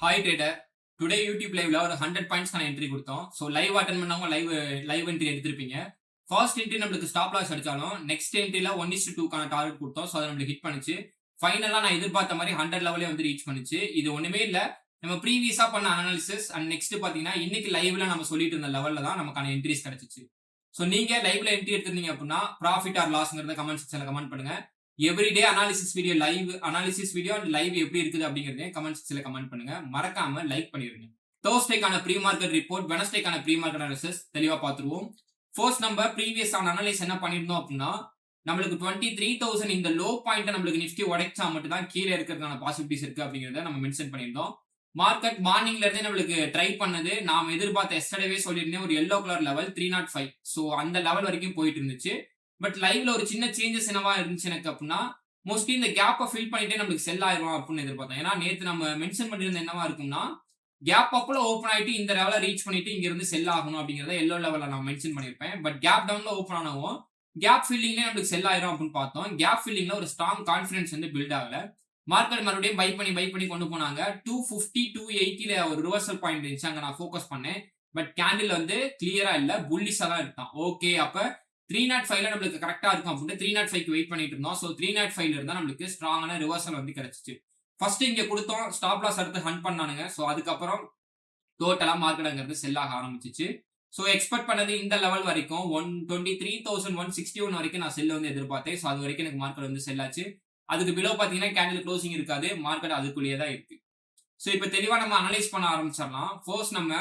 Hi trader. Today YouTube லைவ்ல ஒரு 100 பாயிண்ட்ஸ்க்கான entry கொடுத்தோம். ஸோ லைவ் அட்டன் பண்ணவங்க லைவ் என்ட்ரி எடுத்திருப்பீங்க. ஃபர்ஸ்ட் என்ட்ரி நம்மளுக்கு ஸ்டாப் லாஸ் அடிச்சாலும் நெக்ஸ்ட் என்ட்ரில 1:2க்கான டார்கெட் கொடுத்தோம். ஸோ அதை நம்மளுக்கு ஹிட் பண்ணுச்சு. ஃபைனலா நான் எதிர்பார்த்த மாதிரி 100 லெவலே வந்து ரீச் பண்ணுச்சு. இது ஒண்ணுமே இல்ல. நம்ம ப்ரீவியஸா பண்ண அனாலிசிஸ் அண்ட் நெக்ஸ்ட் பாத்தீங்கன்னா இன்னைக்கு லைவ்ல நம்ம சொல்லிட்டு இருந்த லெவல்ல தான் நமக்கான என்ட்ரிஸ் கிடைச்சிச்சு. ஸோ நீங்க லைவ்ல என்ட்ரி எடுத்திருந்தீங்க அப்படின்னா ப்ராஃபிட் ஆர் லாஸ்ங்கிறத கமெண்ட் செக்ஷன்ல கமெண்ட் பண்ணுங்க. Everyday analysis video and live எப்படி இருக்குது அப்படிங்கறதையும் கமெண்ட் செக்ஷன்ல கமெண்ட் பண்ணுங்க. மறக்காம லைக் பண்ணிருங்க. தேர்ஸ்டேக்கான ப்ரீ மார்க்கெட் ரிப்போர்ட், வெனஸ்டேக்கான ப்ரீ மார்க்கெட் அனாலிசிஸ் தெளிவா பார்த்துருவோம். ஃபர்ஸ்ட் நம்ம ப்ரீவியஸ் அனலைஸ் என்ன பண்ணிருந்தோம் அப்படின்னா, நம்மளுக்கு 23,000 இந்த லோ பாயிண்ட் நம்மளுக்கு நிஃப்டி உடைச்சா மட்டும் தான் கீழே இருக்கிறதுக்கான பாசிபிலிட்டிஸ் இருக்கு அப்படிங்கறத நம்ம மென்ஷன் பண்ணியிருந்தோம். மார்க்கெட் மார்னிங்ல இருந்தே நம்மளுக்கு ட்ரை பண்ணது நாம எதிர்பார்த்த எஸ்டர்டேவே சொல்லியிருந்தேன் ஒரு எல்லோ கலர் லெவல் 305. ஸோ அந்த லெவல் வரைக்கும் போயிட்டு இருந்துச்சு. பட் லைவ்ல ஒரு சின்ன சேஞ்சஸ் என்னவா இருந்துச்சு எனக்கு அப்படின்னா, மோஸ்ட்லி இந்த கேப்பை ஃபில் பண்ணிட்டே நம்மளுக்கு செல் ஆயிரும் அப்படின்னு எதிர்பார்த்தேன். ஏன்னா நேத்து நம்ம மென்ஷன் பண்ணியிருந்த என்னவா இருக்கும்னா, கேப் அப்ல ஓப்பன் ஆயிட்டு இந்த லெவலை ரீச் பண்ணிட்டு இங்க இருந்து செல் ஆகணும் அப்படிங்கறத எல்லோ லெவல்ல நான் மென்ஷன் பண்ணிருப்பேன். பட் கேப் டவுன்ல ஓப்பன் ஆனவும் கேப் ஃபில்லிங்ல நம்மளுக்கு செல் ஆயிரும் அப்படின்னு பார்த்தோம். கேப் ஃபில்லிங்ல ஒரு ஸ்ட்ராங் கான்ஃபிடன்ஸ் வந்து பில்ட் ஆகல. மார்க்கெட் மறுபடியும் பை பண்ணி கொண்டு போனாங்க. 250 280ல ஒரு ரிவர்சல் பாயிண்ட் இருந்துச்சு. அங்க நான் ஃபோக்கஸ் பண்ணேன். பட் கேண்டில் வந்து கிளியரா இல்ல, புல்லிஷா தான் இருக்கான். ஓகே, அப்ப 305ல நம்மளுக்கு கரெக்டா இருக்கும் அப்படின்னு 305க்கு வெயிட் பண்ணிட்டு இருந்தோம். ஸோ 305ல இருந்தா நம்மளுக்கு ஸ்ட்ராங்கான ரிவர்சல் வந்து கிடைச்சிச்சு. ஃபர்ஸ்ட் இங்க கொடுத்தோம், ஸ்டாப் லாஸ் எடுத்து ஹண்ட் பண்ணானுங்க. ஸோ அதுக்கப்புறம் டோட்டலா மார்க்கெட் அங்கிருந்து செல் ஆக ஆரம்பிச்சிச்சு. ஸோ எக்ஸ்பெக்ட் பண்ணது இந்த லெவல் வரைக்கும் 123,161 வரைக்கும் நான் செல் வந்து எதிர்பார்த்தேன். ஸோ அது வரைக்கும் எனக்கு மார்க்கெட் வந்து செல் ஆச்சு. அதுக்கு பிலோ பாத்தீங்கன்னா கேண்டில் க்ளோசிங் இருக்காது, மார்க்கெட் அதுக்குள்ளேயே தான் இருக்கு. ஸோ இப்போ தெளிவா நம்ம அனலைஸ் பண்ண ஆரம்பிச்சிடலாம். ஃபர்ஸ்ட் நம்ம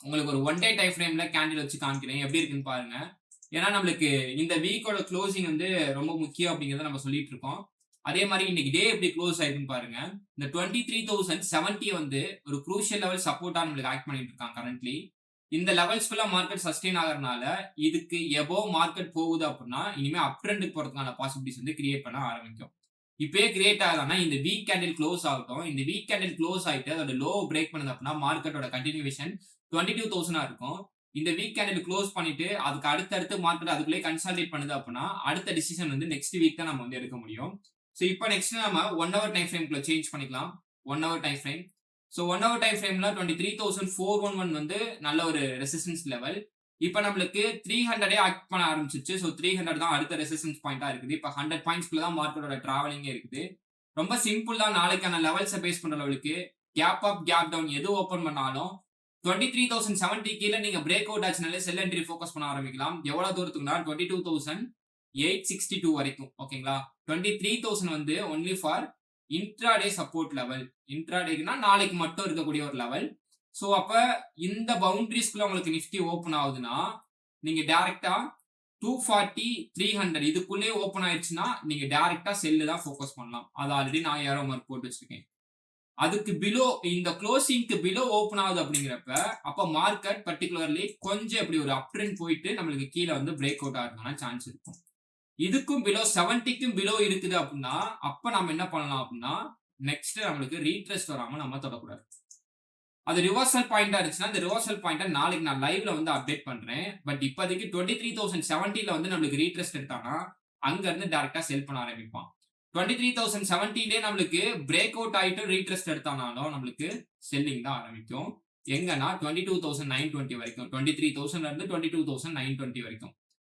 உங்களுக்கு ஒரு 1 டே டைம் ஃப்ரேம்ல கேண்டில் வச்சு காமிக்கிறேன், எப்படி இருக்குன்னு பாருங்க. ஏன்னா நம்மளுக்கு இந்த வீக்கோட க்ளோசிங் வந்து ரொம்ப முக்கியம் அப்படிங்கறத நம்ம சொல்லிட்டு இருக்கோம். அதே மாதிரி இன்னைக்கு டே எப்படி க்ளோஸ் ஆயிருக்குன்னு பாருங்க. இந்த 23,070 வந்து ஒரு குரூஷியல் லெவல் சப்போர்ட்டா நம்மளுக்கு ஆக்ட் பண்ணிட்டு இருக்காங்க கரண்ட்லி. இந்த லெவல்ஸ்க்குள்ள மார்க்கெட் சஸ்டெயின் ஆகறதுனால இதுக்கு எபோவ் மார்க்கெட் போகுது அப்படின்னா இனிமே அப் ட்ரெண்டுக்கு போறதுக்கான பாசிபிலிட்டிஸ் வந்து கிரியேட் பண்ண ஆரம்பிக்கும். இப்பயே கிரியேட் ஆகுதுன்னா இந்த வீக் கேண்டில் க்ளோஸ் ஆகட்டும். இந்த வீக் கேண்டில் க்ளோஸ் ஆயிட்டு அதோட லோ பிரேக் பண்ணுது அப்படின்னா மார்க்கெட்டோட கண்டினியூவேஷன் 22,000 இருக்கும். இந்த வீக் கேண்டில் க்ளோஸ் பண்ணிட்டு அதுக்கு அடுத்தடுத்து மார்க்கெட் அதுக்குள்ளே கன்சாலிடேட் பண்ணுது அப்படின்னா அடுத்த டிசிஷன் வந்து நெக்ஸ்ட் வீக் தான் நம்ம வந்து எடுக்க முடியும். ஸோ இப்போ நெக்ஸ்ட் நம்ம 1 ஹவர் டைம் ஃப்ரேம்குள்ள சேஞ்ச் பண்ணிக்கலாம். 1 hour time frame. So 1 hour time ஃப்ரேம்ல 23,411 வந்து நல்ல ஒரு ரெசிஸ்டன்ஸ் லெவல். இப்போ நம்மளுக்கு 300 ஆக்ட் பண்ண ஆரம்பிச்சிச்சு. ஸோ 300 தான் அடுத்த ரெசிஸ்டன்ஸ் பாயிண்டா இருக்குது. இப்போ 100 பாயிண்ட்ஸ்க்குள்ள தான் மார்க்கெட்டோட டிராவலிங்கே இருக்குது. ரொம்ப சிம்பிள் தான். நாளைக்கான லெவல்ஸை பேஸ் பண்ற லெவலுக்கு கேப் அப் கேப் டவுன் எது ஓப்பன் பண்ணாலும் 23,070 கீழே நீங்க பிரேக் அவுட் ஆச்சுனாலே செல் என்ட்ரி ஃபோக்கஸ் பண்ண ஆரம்பிக்கலாம். எவ்வளவு தூரத்துக்குனா 22,862 வரைக்கும். ஓகேங்களா? 23,000 வந்து only for intraday support level. இன்ட்ராடேக்குனா நாளைக்கு மட்டும் இருக்கக்கூடிய ஒரு லெவல். சோ அப்ப இந்த பவுண்டரிஸ்க்குள்ள உங்களுக்கு நிஃப்டி ஓபன் ஆகுதுன்னா நீங்க டைரக்டா 240 300 இதுக்குள்ளே ஓபன் ஆயிடுச்சுன்னா நீங்க டைரக்டா செல்லு தான் ஃபோக்கஸ் பண்ணலாம். அது ஆல்ரெடி நான் ஏரோ மார்க் போட்டு வச்சிருக்கேன். அதுக்கு பிலோ இந்த க்ளோசிங்க்கு பிலோ ஓபன் ஆகுது அப்படிங்கிறப்ப அப்ப மார்க்கெட் பர்டிகுலர்லி கொஞ்சம் இப்படி ஒரு அப் ட்ரெண்ட் போயிட்டு நம்மளுக்கு கீழே வந்து பிரேக் அவுட் ஆகிறதுக்கான சான்ஸ் இருக்கும். இதுக்கும் பிலோ 70க்கும் பிலோ இருக்குது அப்படின்னா அப்ப நம்ம என்ன பண்ணலாம் அப்படின்னா நெக்ஸ்ட் நம்மளுக்கு ரீட்ரெஸ்ட் வராம நம்ம தொடக்கூடாது. அது ரிவர்சல் பாயிண்டா இருந்துச்சுன்னா இந்த ரிவர்சல் பாயிண்ட நாளைக்கு நான் லைவ்ல வந்து அப்டேட் பண்றேன். பட் இப்போதைக்கு 23,070ல வந்து நம்மளுக்கு ரீட்ரெஸ்ட் எடுத்தானா அங்க இருந்து டைரக்டா செல் பண்ண ஆரம்பிப்பான். 23,070லே நம்மளுக்கு பிரேக் அவுட் ஆயிட்டு ரீட்ரெஸ்ட் எடுத்தானாலும் நம்மளுக்கு செல்லிங் தான் ஆரம்பிக்கும். எங்கன்னா 22,920 வரைக்கும். 23,000ல இருந்து 22,920 வரைக்கும்.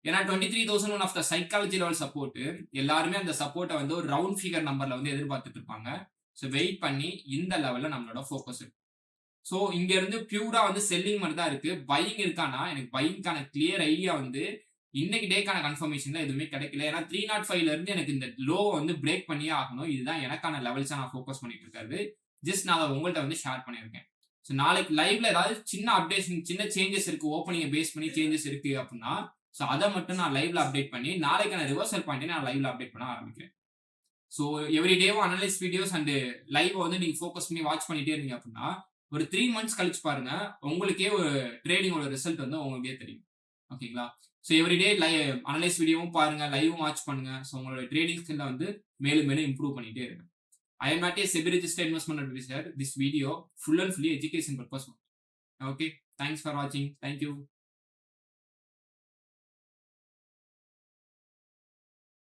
ஏன்னா 23,000 one of the psychology level support. எல்லாருமே அந்த சப்போர்ட்டை வந்து ஒரு ரவுண்ட் ஃபிகர் நம்பர்ல வந்து எதிர்பார்த்துட்டு இருப்பாங்க. ஸோ வெயிட் பண்ணி இந்த லெவல்ல நம்மளோட ஃபோக்கஸ் இருக்கு. ஸோ இங்க இருந்து பியூரா வந்து செல்லிங் மட்டும் தான் இருக்கு. பையிங் இருக்கானா எனக்கு பையிங்கான கிளியர் ஐடியா வந்து இன்னைக்கு டேக்கான கன்ஃபர்மேஷன்ல எதுவுமே கிடைக்கல. ஏன்னா 305ல இருந்து எனக்கு இந்த லோ வந்து பிரேக் பண்ணியே ஆகணும். இதுதான் எனக்கான லெவல்ஸா நான் ஃபோக்கஸ் பண்ணிட்டு இருக்காரு. ஜஸ்ட் நான் அதை உங்கள்கிட்ட வந்து ஷேர் பண்ணியிருக்கேன். ஸோ நாளைக்கு லைவ்ல ஏதாவது சின்ன அப்டேஷன் சின்ன சேஞ்சஸ் இருக்கு, ஓப்பனிங்கை பேஸ் பண்ணி சேஞ்சஸ் இருக்கு அப்படின்னா ஸோ அதை மட்டும் நான் லைவ்ல அப்டேட் பண்ணி நாளைக்கான ரிவர்சல் பாயிண்ட் நான் லைவ்ல அப்டேட் பண்ண ஆரம்பிக்கிறேன். ஸோ எவ்ரி டேவும் அனலைஸ் வீடியோஸ் அண்ட் லைவ் வந்து நீங்க ஃபோக்கஸ் பண்ணி வாட்ச் பண்ணிட்டே இருந்தீங்க அப்படின்னா ஒரு 3 மந்த்ஸ் கழிச்சு பாருங்க உங்களுக்கே ஒரு ட்ரேடிங்கோட ரிசல்ட் வந்து உங்களுக்கே தெரியும். ஓகேங்களா? ஸோ எவ்ரிடே அனலைஸ் வீடியோவும் பாருங்க, லைவும் வாட்ச் பண்ணுங்க. ஸோ உங்களோட ட்ரேடிங் ஸ்கில்ல வந்து மேலும் மேலும் இம்ப்ரூவ் பண்ணிட்டே இருக்கு. I am not a SEBI registered investment advisor. This video full and fully education purpose. Okay. Thanks for watching. Thank you.